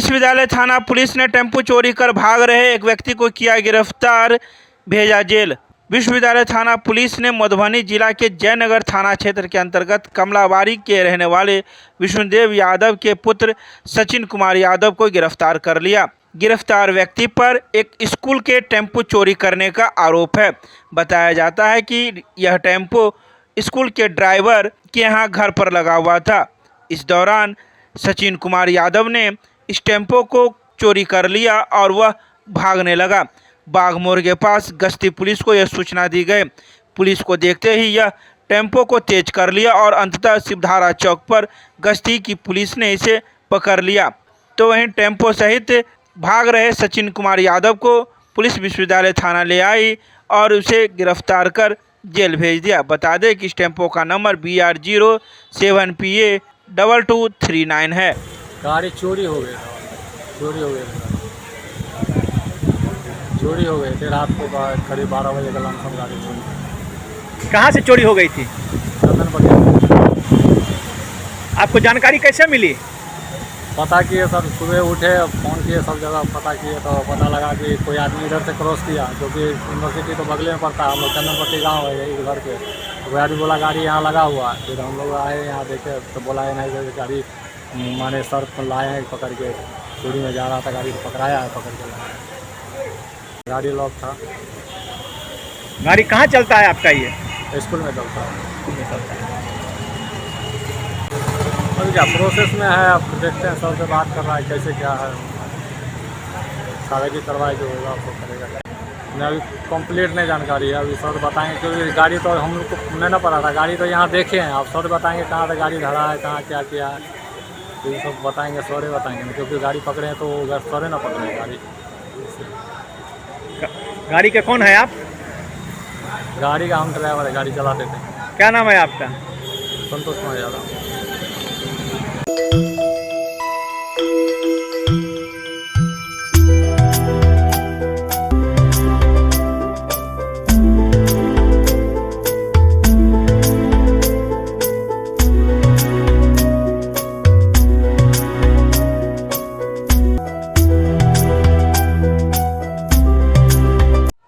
विश्वविद्यालय थाना पुलिस ने टेम्पो चोरी कर भाग रहे एक व्यक्ति को किया गिरफ्तार, भेजा जेल। विश्वविद्यालय थाना पुलिस ने मधुबनी जिला के जयनगर थाना क्षेत्र के अंतर्गत कमलाबाड़ी के रहने वाले विष्णुदेव यादव के पुत्र सचिन कुमार यादव को गिरफ्तार कर लिया। गिरफ्तार व्यक्ति पर एक स्कूल के टेम्पो चोरी करने का आरोप है। बताया जाता है कि यह टेम्पो स्कूल के ड्राइवर के यहाँ घर पर लगा हुआ था। इस दौरान सचिन कुमार यादव ने इस टेम्पो को चोरी कर लिया और वह भागने लगा। बागमोड़ के पास गश्ती पुलिस को यह सूचना दी गई। पुलिस को देखते ही यह टेम्पो को तेज कर लिया और अंततः शिवधारा चौक पर गश्ती की पुलिस ने इसे पकड़ लिया। तो वहीं टेम्पो सहित भाग रहे सचिन कुमार यादव को पुलिस विश्वविद्यालय थाना ले आई और उसे गिरफ्तार कर जेल भेज दिया। बता दें कि इस टेम्पो का नंबर BR07PA2239 है। गाड़ी चोरी हो गई थी रात को करीब 12 बजे का लमसम गाड़ी चोरी। कहाँ से चोरी हो गई थी? आपको जानकारी कैसे मिली? पता किए सर, सुबह उठे फ़ोन किए सब जगह पता किए तो पता लगा कि कोई आदमी इधर से क्रॉस किया, क्योंकि यूनिवर्सिटी तो बगले में पड़ता है। हम लोग चंदनपट्टी गाँव है इस घर के। तो आदमी बोला गाड़ी यहाँ लगा हुआ है। फिर हम लोग आए यहाँ देखे तो बोला है नहीं गाड़ी माने सर को लाए हैं पकड़ के, चोरी में जा रहा था गाड़ी को पकड़ाया है, पकड़ के लाया। गाड़ी लॉक था। गाड़ी कहाँ चलता है आपका? ये स्कूल में चलता है। अभी क्या प्रोसेस में है, अब देखते हैं, सर से बात कर रहा है कैसे क्या है, कागजी कार्रवाई जो होगा आपको करेगा। मैं अभी कंप्लीट नहीं जानकारी है, अभी सर बताएंगे, क्योंकि गाड़ी तो हम लोग को नहीं ना पता था। गाड़ी तो यहाँ देखे हैं, आप सर बताएंगे कहाँ से गाड़ी धरा है, कहाँ क्या किया है, तो ये सब बताएंगे, सर बताएंगे, क्योंकि गाड़ी पकड़े हैं तो सर ना पकड़े गाड़ी। गाड़ी के कौन है आप? गाड़ी का हम ड्राइवर है, गाड़ी चलाते थे। क्या नाम है आपका? संतोष कुमार यादव।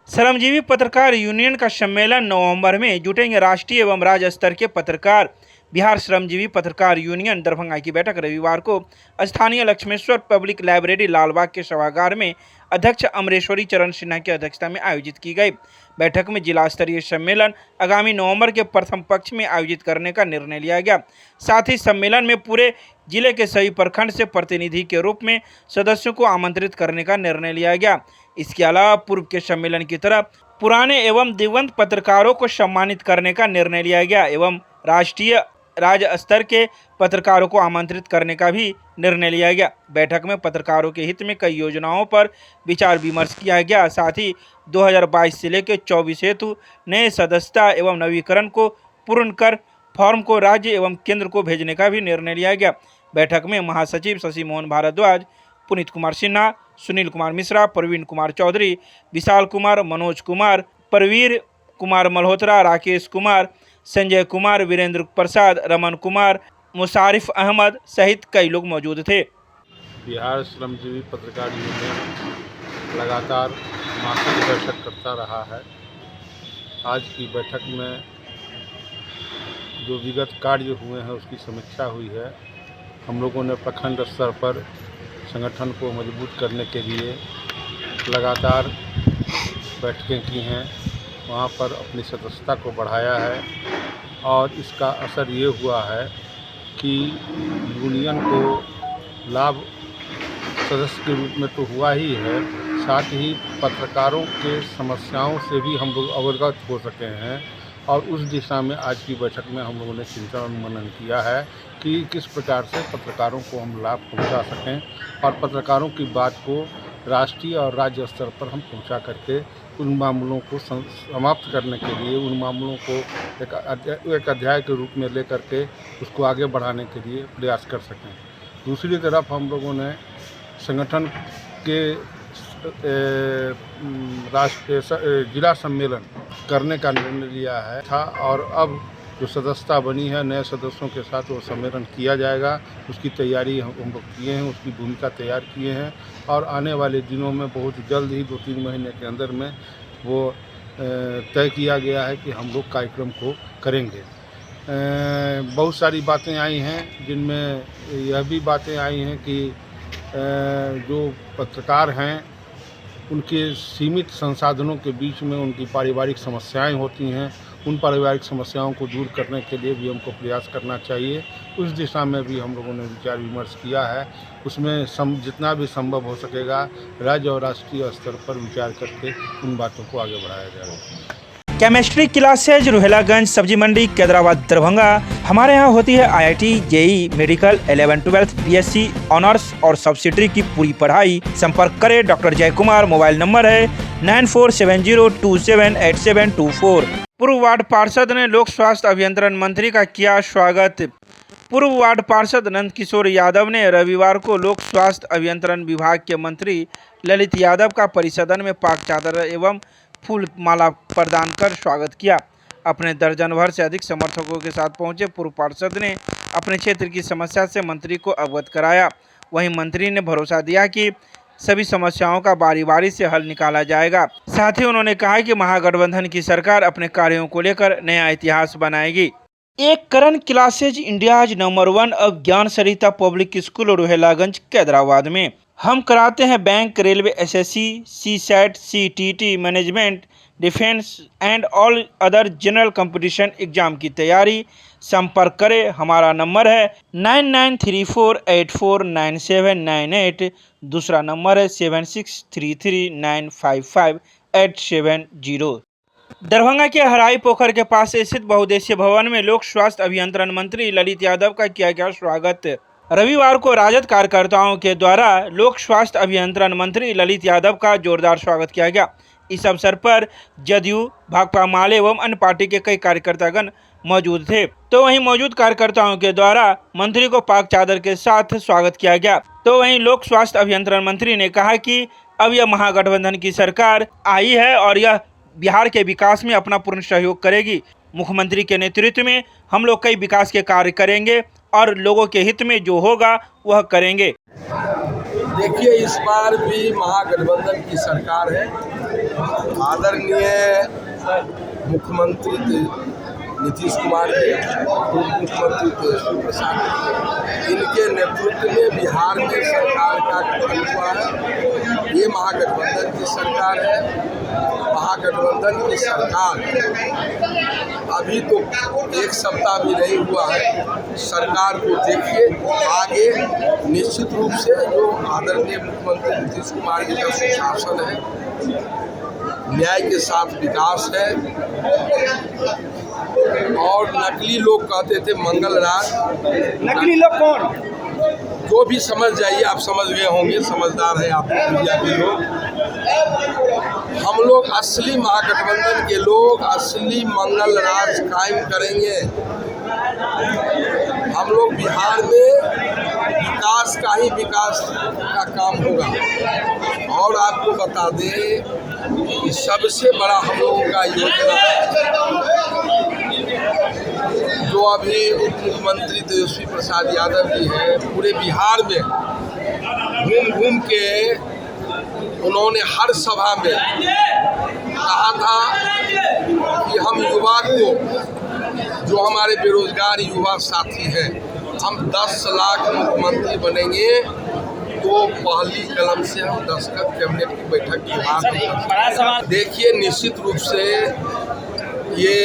श्रमजीवी पत्रकार यूनियन का सम्मेलन नवंबर में जुटेंगे राष्ट्रीय एवं राज्य स्तर के पत्रकार। बिहार श्रमजीवी पत्रकार यूनियन दरभंगा की बैठक रविवार को स्थानीय लक्ष्मेश्वर पब्लिक लाइब्रेरी लालबाग के सभागार में अध्यक्ष अमरेश्वरी चरण सिन्हा की अध्यक्षता में आयोजित की गई। बैठक में जिला स्तरीय सम्मेलन आगामी नवंबर के प्रथम पक्ष में आयोजित करने का निर्णय लिया गया। साथ ही सम्मेलन में पूरे जिले के सभी प्रखंड से प्रतिनिधि के रूप में सदस्यों को आमंत्रित करने का निर्णय लिया गया। इसके अलावा पूर्व के सम्मेलन की तरह पुराने एवं दिवंगत पत्रकारों को सम्मानित करने का निर्णय लिया गया एवं राष्ट्रीय राज्य स्तर के पत्रकारों को आमंत्रित करने का भी निर्णय लिया गया। बैठक में पत्रकारों के हित में कई योजनाओं पर विचार विमर्श किया गया। साथ ही 2022 से लेकर 24 हेतु नए सदस्यता एवं नवीकरण को पूर्ण कर फॉर्म को राज्य एवं केंद्र को भेजने का भी निर्णय लिया गया। बैठक में महासचिव शशि मोहन भारद्वाज, पुनीत कुमार सिन्हा, सुनील कुमार मिश्रा, प्रवीण कुमार चौधरी, विशाल कुमार, मनोज कुमार, परवीर कुमार मल्होत्रा, राकेश कुमार, संजय कुमार, वीरेंद्र प्रसाद, रमन कुमार, मुशारिफ अहमद सहित कई लोग मौजूद थे। बिहार श्रमजीवी पत्रकार यूनियन लगातार मासिक बैठक करता रहा है। आज की बैठक में जो विगत कार्य हुए हैं उसकी समीक्षा हुई है। हम लोगों ने प्रखंड स्तर पर संगठन को मजबूत करने के लिए लगातार बैठकें की हैं, वहाँ पर अपनी सदस्यता को बढ़ाया है और इसका असर ये हुआ है कि यूनियन को लाभ सदस्य के रूप में तो हुआ ही है, साथ ही पत्रकारों के समस्याओं से भी हम लोग अवगत हो सके हैं। और उस दिशा में आज की बैठक में हम लोगों ने चिंतन और मनन किया है कि किस प्रकार से पत्रकारों को हम लाभ पहुंचा सकें और पत्रकारों की बात को राष्ट्रीय और राज्य स्तर पर हम पहुंचा करके उन मामलों को समाप्त करने के लिए, उन मामलों को एक अध्याय के रूप में लेकर के उसको आगे बढ़ाने के लिए प्रयास कर सकें। दूसरी तरफ हम लोगों ने संगठन के राष्ट्रीय जिला सम्मेलन करने का निर्णय लिया है था और अब जो सदस्यता बनी है नए सदस्यों के साथ वो सम्मेलन किया जाएगा। उसकी तैयारी हम लोग किए हैं, उसकी भूमिका तैयार किए हैं और आने वाले दिनों में बहुत जल्द ही 2-3 महीने के अंदर में वो तय किया गया है कि हम लोग कार्यक्रम को करेंगे। बहुत सारी बातें आई हैं, जिनमें यह भी बातें आई हैं कि जो पत्रकार हैं उनके सीमित संसाधनों के बीच में उनकी पारिवारिक समस्याएं होती हैं। उन पारिवारिक समस्याओं को दूर करने के लिए भी हमको प्रयास करना चाहिए। उस दिशा में भी हम लोगों ने विचार विमर्श किया है। उसमें जितना भी संभव हो सकेगा राज्य और राष्ट्रीय स्तर पर विचार करके उन बातों को आगे बढ़ाया जाएगा। केमिस्ट्री क्लासेज रुहेलागंज सब्जी मंडी कैदराबाद दरभंगा। हमारे यहाँ होती है IIT, JEE, medical, 11-12, BSc honours और सब्सिडरी की पूरी पढ़ाई। संपर्क करें डॉक्टर जय कुमार। मोबाइल नंबर है 9470278724। पूर्व वार्ड पार्षद ने लोक स्वास्थ्य अभियंत्रण मंत्री का किया स्वागत। पूर्व वार्ड पार्षद नंद किशोर यादव ने रविवार को लोक स्वास्थ्य अभियंत्रण विभाग के मंत्री ललित यादव का परिसदन में पाक चादर एवं फूल माला प्रदान कर स्वागत किया। अपने दर्जन भर से अधिक समर्थकों के साथ पहुंचे पूर्व पार्षद ने अपने क्षेत्र की समस्या से मंत्री को अवगत कराया। वहीं मंत्री ने भरोसा दिया कि सभी समस्याओं का बारी बारी से हल निकाला जाएगा। साथ ही उन्होंने कहा कि महागठबंधन की सरकार अपने कार्यों को लेकर नया इतिहास बनाएगी। एक करण क्लासेज इंडियाज नंबर 1 अब ज्ञान सरिता पब्लिक स्कूल रुहेलागंज कैदराबाद में हम कराते हैं bank, railway, SSC, CSAT, CTT, management, defence and all other general competition exam की तैयारी। संपर्क करें। हमारा नंबर है 9934849798। दूसरा नंबर है 7633955870। दरभंगा के हराई पोखर के पास स्थित बहुउद्देशीय भवन में लोक स्वास्थ्य अभियंत्रण मंत्री ललित यादव का किया गया स्वागत। रविवार को राजद कार्यकर्ताओं के द्वारा लोक स्वास्थ्य अभियंत्रण मंत्री ललित यादव का जोरदार स्वागत किया गया। इस अवसर पर जदयू, भाकपा माले एवं अन्य पार्टी के कई कार्यकर्तागण मौजूद थे। तो वहीं मौजूद कार्यकर्ताओं के द्वारा मंत्री को पाक चादर के साथ स्वागत किया गया। तो वहीं लोक स्वास्थ्य अभियंत्रण मंत्री ने कहा कि अब यह महागठबंधन की सरकार आई है और यह बिहार के विकास में अपना पूर्ण सहयोग करेगी। मुख्यमंत्री के नेतृत्व में हम लोग कई विकास के कार्य करेंगे और लोगों के हित में जो होगा वह करेंगे। देखिए, इस बार भी महागठबंधन की सरकार है। आदरणीय मुख्यमंत्री नीतीश कुमार के, उप मुख्यमंत्री तेजस्वी प्रसाद, इनके नेतृत्व में बिहार में सरकार का गठन हुआ है। ये महागठबंधन की सरकार है। महागठबंधन की सरकार अभी तो 1 सप्ताह भी नहीं हुआ है। सरकार को देखिए, आगे निश्चित रूप से जो आदरणीय मुख्यमंत्री नीतीश कुमार जी का सुशासन है, न्याय के साथ विकास है। और नकली लोग कहते थे मंगल राज। नकली लोग कौन? जो भी समझ जाइए, आप समझ गए होंगे, समझदार हैं आप मीडिया के लोग। हम लोग असली महागठबंधन के लोग असली मंगल राज कायम करेंगे। हम लोग बिहार में विकास का ही विकास का काम होगा। और आपको बता दें कि सबसे बड़ा हम लोगों का योजना जो अभी उप मुख्यमंत्री तेजस्वी प्रसाद यादव जी हैं, पूरे बिहार में घूम घूम के उन्होंने हर सभा में कहा था कि हम युवा को, जो हमारे बेरोजगार युवा साथी हैं, हम 10 लाख मुख्यमंत्री बनेंगे तो पहली कलम से हम दस्तखत कैबिनेट की बैठक के बाद। देखिए, निश्चित रूप से ये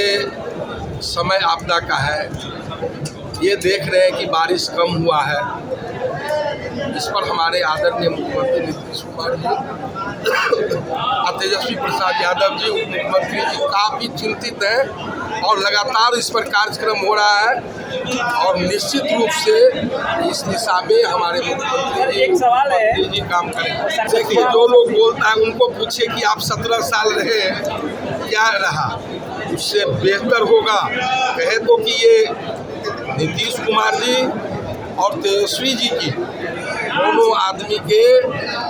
समय आपदा का है। ये देख रहे हैं कि बारिश कम हुआ है। इस पर हमारे आदरणीय मुख्यमंत्री नीतीश कुमार जी और तेजस्वी प्रसाद यादव जी, उप मुख्यमंत्री जी, काफ़ी चिंतित हैं और लगातार इस पर कार्यक्रम हो रहा है। और निश्चित रूप से इस दिशा में हमारे मुख्यमंत्री जी काम करेंगे। देखिए, जो लोग बोलता है उनको पूछे कि आप 17 साल रहे, क्या रहा, उससे बेहतर होगा कहे तो कि ये नीतीश कुमार जी और तेजस्वी जी की दोनों आदमी के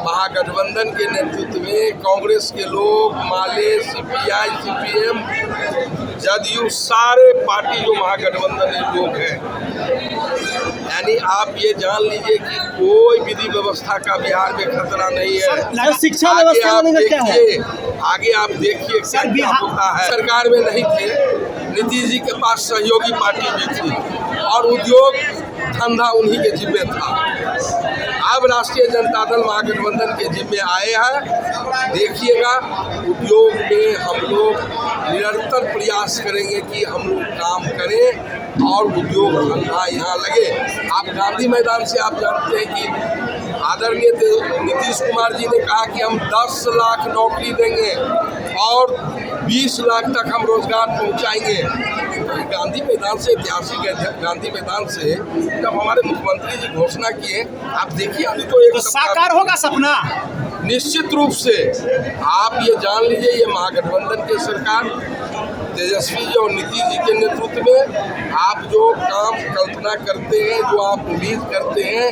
महागठबंधन के नेतृत्व में कांग्रेस के लोग, माले, सीपीआई, सीपीएम, जदयू, सारे पार्टी जो महागठबंधन के लोग हैं, यानी आप ये जान लीजिए कि कोई विधि व्यवस्था का बिहार में खतरा नहीं है। शिक्षा व्यवस्था में क्या है? आगे आप देखिए क्या होता है। सरकार में नहीं थे, नीतीश जी के पास सहयोगी पार्टी भी थी और उद्योग धंधा उन्हीं के जिम्मे था। अब राष्ट्रीय जनता दल महागठबंधन के जिम्मे आए हैं। देखिएगा, उद्योग में हम लोग निरंतर प्रयास करेंगे कि हम लोग काम करें और उद्योग धंधा यहाँ लगे। आप गांधी मैदान से आप जानते हैं कि आदरणीय नीतीश कुमार जी ने कहा कि हम 10 लाख नौकरी देंगे और 20 लाख तक हम रोजगार पहुंचाएंगे। गांधी मैदान से, ऐतिहासिक गांधी मैदान से जब हमारे मुख्यमंत्री जी घोषणा किए, आप देखिए अभी तो एक साकार होगा सपना। निश्चित रूप से आप ये जान लीजिए, ये महागठबंधन की सरकार तेजस्वी जी और नीतीश जी के नेतृत्व में आप जो काम कल्पना करते हैं, जो आप उम्मीद करते हैं,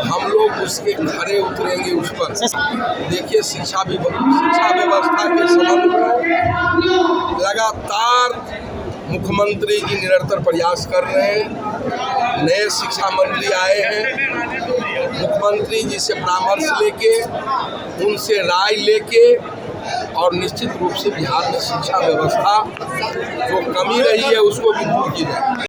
हम लोग उसके खरे उतरेंगे उस पर। देखिए, शिक्षा व्यवस्था के संबंध में लगातार मुख्यमंत्री जी निरंतर प्रयास कर रहे हैं। नए शिक्षा मंत्री आए हैं, मुख्यमंत्री जी से परामर्श लेके, उनसे राय लेके और निश्चित रूप से बिहार में शिक्षा व्यवस्था जो कमी रही है उसको भी दूर की जाए।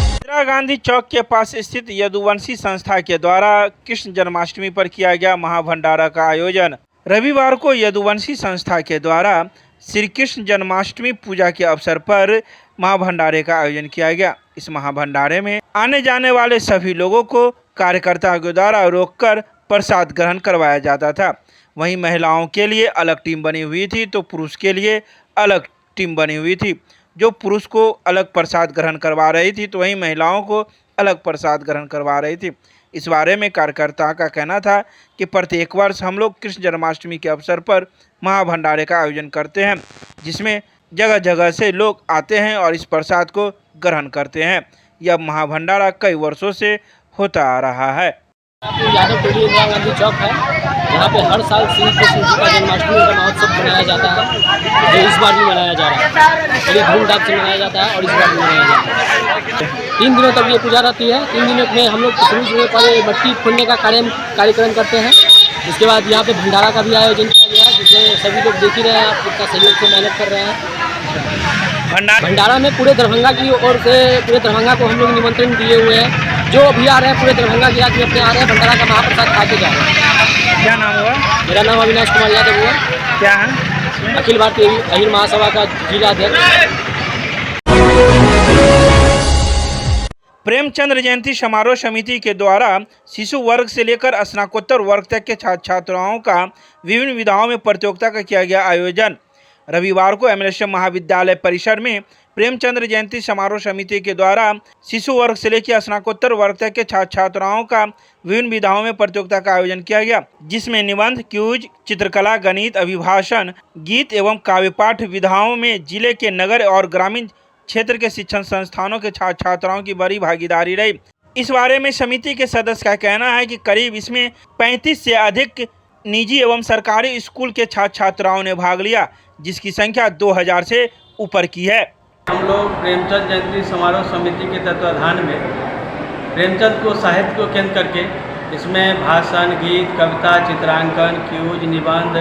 इंदिरा गांधी चौक के पास स्थित यदुवंशी संस्था के द्वारा कृष्ण जन्माष्टमी पर किया गया महाभंडारा का आयोजन। रविवार को यदुवंशी संस्था के द्वारा श्री कृष्ण जन्माष्टमी पूजा के अवसर पर महाभंडारे का आयोजन किया गया। इस महाभंडारे में आने जाने वाले सभी लोगों को कार्यकर्ताओं के द्वारा रोककर प्रसाद ग्रहण करवाया जाता था। वहीं महिलाओं के लिए अलग टीम बनी हुई थी तो पुरुष के लिए अलग टीम बनी हुई थी। जो पुरुष को अलग प्रसाद ग्रहण करवा रही थी तो वहीं महिलाओं को अलग प्रसाद ग्रहण करवा रही थी। इस बारे में कार्यकर्ता का कहना था कि प्रत्येक वर्ष हम लोग कृष्ण जन्माष्टमी के अवसर पर महाभंडारे का आयोजन करते हैं, जिसमें जगह जगह से लोग आते हैं और इस प्रसाद को ग्रहण करते हैं। यह महाभंडारा कई वर्षों से होता आ रहा है। यादव टोली इंदिरा गांधी चौक है, यहाँ पे हर साल श्री कृष्ण जी का जन्माष्टमी का महोत्सव मनाया जाता है, जो इस बार भी मनाया जा रहा है। बड़ी धूमधाम से मनाया जाता है और इस बार भी मनाया जाता है। 3 दिनों तक ये पूजा रहती है। 3 दिनों में हम लोग शुरू में पहले मट्टी खोलने का कार्यक्रम करते हैं। उसके बाद यहाँ पे भंडारा का भी आयोजन किया गया है, जिसमें सभी लोग देख ही रहे हैं, आप उसका सहयोग से मेहनत कर रहे हैं। भंडारा में पूरे दरभंगा की ओर से पूरे दरभंगा को हम लोग निमंत्रण दिए हुए हैं। जो अभी आ रहे हैं पूरे दरभंगा के आदमी अपने आ रहे हैं, भंडारा का महाप्रसाद खा के जा रहे हैं। क्या नाम हुआ? मेरा नाम अविनाश कुमार यादव हुआ। क्या है? अखिल भारतीय अहिर महासभा का जिला अध्यक्ष। प्रेमचंद्र जयंती समारोह समिति के द्वारा शिशु वर्ग से लेकर स्नातकोत्तर वर्ग तक के छात्र छात्राओं का विभिन्न विधाओं में प्रतियोगिता का किया गया आयोजन। रविवार को एमएलएसएम महाविद्यालय परिसर में प्रेमचंद्र जयंती समारोह समिति के द्वारा शिशु वर्ग से लेकर स्नातकोत्तर वर्ग तक के छात्र छात्राओं का विभिन्न विधाओं में प्रतियोगिता का आयोजन किया गया, जिसमें निबंध, क्यूज, चित्रकला, गणित, अभिभाषण, गीत एवं काव्य पाठ विधाओं में जिले के नगर और ग्रामीण क्षेत्र के शिक्षण संस्थानों के छात्र छात्राओं की बड़ी भागीदारी रही। इस बारे में समिति के सदस्य का कहना है कि करीब इसमें 35 से अधिक निजी एवं सरकारी स्कूल के छात्र छात्राओं ने भाग लिया, जिसकी संख्या 2000 से ऊपर की है। हम लोग प्रेमचंद जयंती समारोह समिति के तत्वाधान में प्रेमचंद को साहित्य को केंद्र करके इसमें भाषण, गीत, कविता, चित्रांकन, क्यूज, निबंध,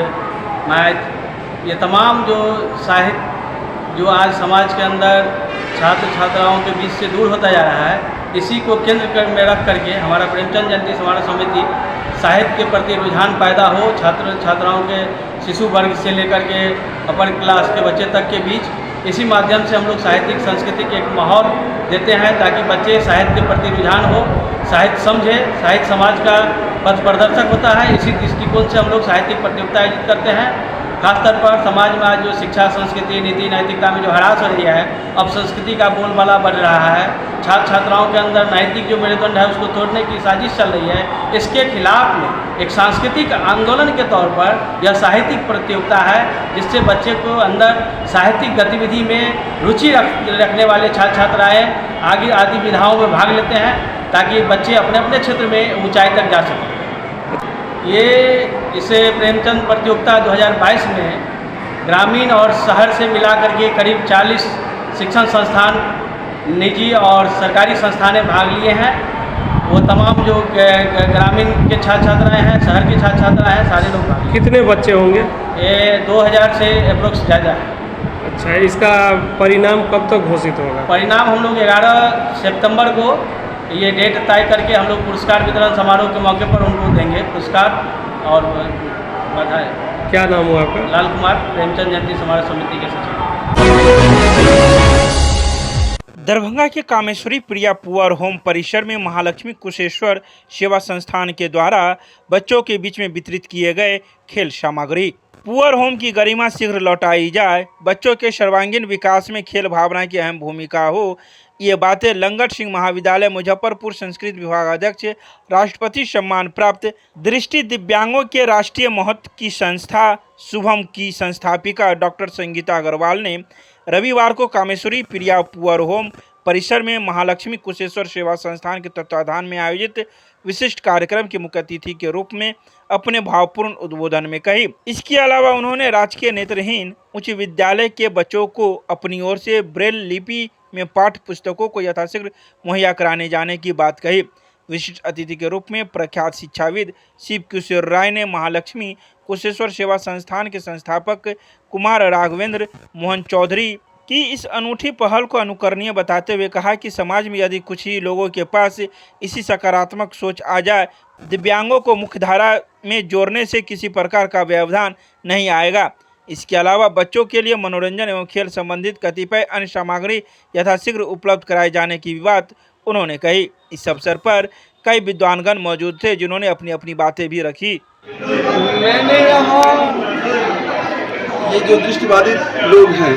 मैथ, ये तमाम जो साहित्य जो आज समाज के अंदर छात्र छात्राओं के बीच से दूर होता जा रहा है, इसी को केंद्र में रख करके हमारा प्रेमचंद जयंती समारोह समिति साहित्य के प्रति रुझान पैदा हो, छात्र छात्राओं के शिशु वर्ग से लेकर के अपर क्लास के बच्चे तक के बीच, इसी माध्यम से हम लोग साहित्यिक संस्कृति के एक माहौल देते हैं ताकि बच्चे साहित्य के प्रति रुझान हो, साहित्य समझे। साहित्य समाज का पथ प्रदर्शक होता है। इसी दृष्टिकोण से हम लोग साहित्यिक प्रतियोगिता आयोजित करते हैं। खासतौर पर समाज में आज जो शिक्षा, संस्कृति, नीति, नैतिकता में जो ह्रास हो रही है, अब संस्कृति का बोलबाला बढ़ रहा है, छात्र छात्राओं के अंदर नैतिक जो मेरुदंड है उसको तोड़ने की साजिश चल रही है। इसके खिलाफ में एक सांस्कृतिक आंदोलन के तौर पर यह साहित्यिक प्रतियोगिता है, जिससे बच्चे को अंदर साहित्यिक गतिविधि में रुचि रखने वाले छात्र छात्राएँ आगे आदि विधाओं में भाग लेते हैं ताकि बच्चे अपने अपने क्षेत्र में ऊंचाई तक जा सकें। ये इसे प्रेमचंद प्रतियोगिता 2022 में ग्रामीण और शहर से मिला करके करीब 40 शिक्षण संस्थान, निजी और सरकारी संस्थानें भाग लिए हैं। वो तमाम जो ग्रामीण के छात्र छात्राएँ हैं, शहर के छात्र छात्राएँ हैं, सारे लोग भाग लिए। कितने बच्चे होंगे? ये 2000 से अप्रोक्स ज़्यादा है। अच्छा, इसका परिणाम कब तक घोषित होगा? परिणाम हम लोग 11 सितंबर को ये डेट तय करके हम लोग पुरस्कार वितरण समारोह के मौके पर उनको देंगे पुरस्कार और बधाई। क्या नाम हुआ आपका? लाल कुमार, प्रेमचंद जयंती समारोह समिति के सचिव। दरभंगा के कामेश्वरी प्रिया पुअर होम परिसर में महालक्ष्मी कुशेश्वर सेवा संस्थान के द्वारा बच्चों के बीच में वितरित किए गए खेल सामग्री। पुअर होम की गरिमा शीघ्र लौटाई जाए, बच्चों के सर्वांगीण विकास में खेल भावना की अहम भूमिका हो, ये बातें लंगट सिंह महाविद्यालय मुजफ्फरपुर संस्कृत विभाग अध्यक्ष, राष्ट्रपति सम्मान प्राप्त दृष्टि दिव्यांगों के राष्ट्रीय महत्व की संस्था शुभम की संस्थापिका डॉक्टर संगीता अग्रवाल ने रविवार को कामेश्वरी प्रिया पुअर होम परिसर में महालक्ष्मी कुशेश्वर सेवा संस्थान के तत्वाधान में आयोजित विशिष्ट कार्यक्रम के मुख्य अतिथि के रूप में अपने भावपूर्ण उद्बोधन में कही। इसके अलावा उन्होंने राजकीय नेत्रहीन उच्च विद्यालय के बच्चों को अपनी ओर से ब्रेल लिपि में पाठ्य पुस्तकों को यथाशीघ्र मुहैया कराने जाने की बात कही। विशिष्ट अतिथि के रूप में प्रख्यात शिक्षाविद शिव किशोर राय ने महालक्ष्मी कुशेश्वर सेवा संस्थान के संस्थापक कुमार राघवेंद्र मोहन चौधरी की इस अनूठी पहल को अनुकरणीय बताते हुए कहा कि समाज में यदि कुछ ही लोगों के पास इसी सकारात्मक सोच आ जाए, दिव्यांगों को मुख्यधारा में जोड़ने से किसी प्रकार का व्यवधान नहीं आएगा। इसके अलावा बच्चों के लिए मनोरंजन एवं खेल संबंधित कतिपय अन्य सामग्री यथाशीघ्र उपलब्ध कराए जाने की बात उन्होंने कही। इस अवसर पर कई विद्वानगण मौजूद थे जिन्होंने अपनी अपनी बातें भी रखी। मैंने यहाँ ये जो दृष्टिबाधित लोग हैं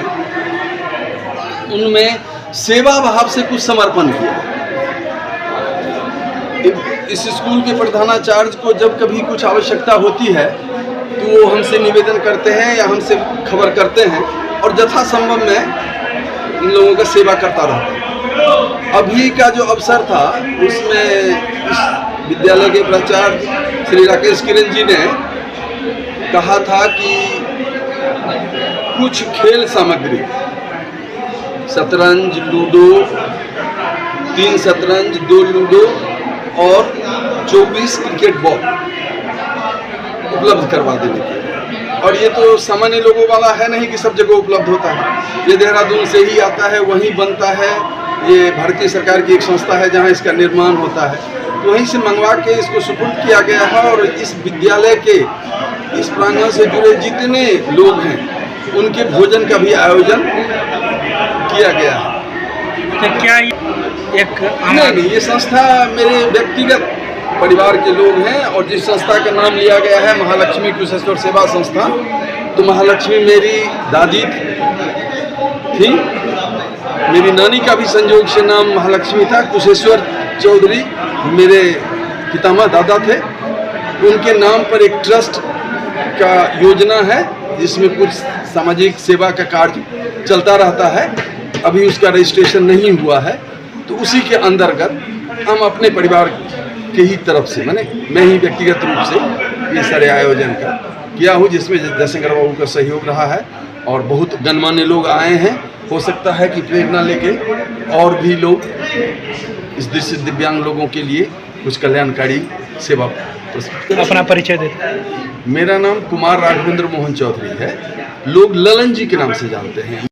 उनमें सेवा भाव से कुछ समर्पण किया। इस स्कूल के प्रधानाचार्य को जब कभी कुछ आवश्यकता होती है तो वो हमसे निवेदन करते हैं या हमसे खबर करते हैं और यथासंभव मैं इन लोगों का सेवा करता रहता हूँ। अभी का जो अवसर था उसमें इस विद्यालय के प्राचार्य श्री राकेश किरण जी ने कहा था कि कुछ खेल सामग्री, शतरंज, लूडो, 3 शतरंज, 2 लूडो और 24 क्रिकेट बॉल उपलब्ध करवा देने के। और ये तो सामान्य लोगों वाला है नहीं कि सब जगह उपलब्ध होता है। ये देहरादून से ही आता है, वहीं बनता है। ये भारतीय सरकार की एक संस्था है जहां इसका निर्माण होता है, तो वहीं से मंगवा के इसको सुपुर्द किया गया है। और इस विद्यालय के इस प्रांगण से जुड़े जितने लोग हैं उनके भोजन का भी आयोजन किया गया है। तो क्या एक नहीं, ये संस्था मेरे व्यक्तिगत परिवार के लोग हैं और जिस संस्था का नाम लिया गया है महालक्ष्मी कुशेश्वर सेवा संस्थान, तो महालक्ष्मी मेरी दादी थी। मेरी नानी का भी संयोग से नाम महालक्ष्मी था। कुशेश्वर चौधरी मेरे पितामह दादा थे। उनके नाम पर एक ट्रस्ट का योजना है जिसमें कुछ सामाजिक सेवा का कार्य चलता रहता है। अभी उसका रजिस्ट्रेशन नहीं हुआ है, तो उसी के अंतर्गत हम अपने परिवार के ही तरफ से, मैं ही व्यक्तिगत रूप से ये सारे आयोजन का किया हूँ, जिसमें जयशंकर बाबू का सहयोग रहा है और बहुत गणमान्य लोग आए हैं। हो सकता है कि प्रेरणा लेके और भी लोग इस दृष्टि दिव्यांग लोगों के लिए कुछ कल्याणकारी सेवा प्रस्तुत। अपना परिचय देते। मेरा नाम कुमार राघवेंद्र मोहन चौधरी है, लोग ललन जी के नाम से जानते हैं।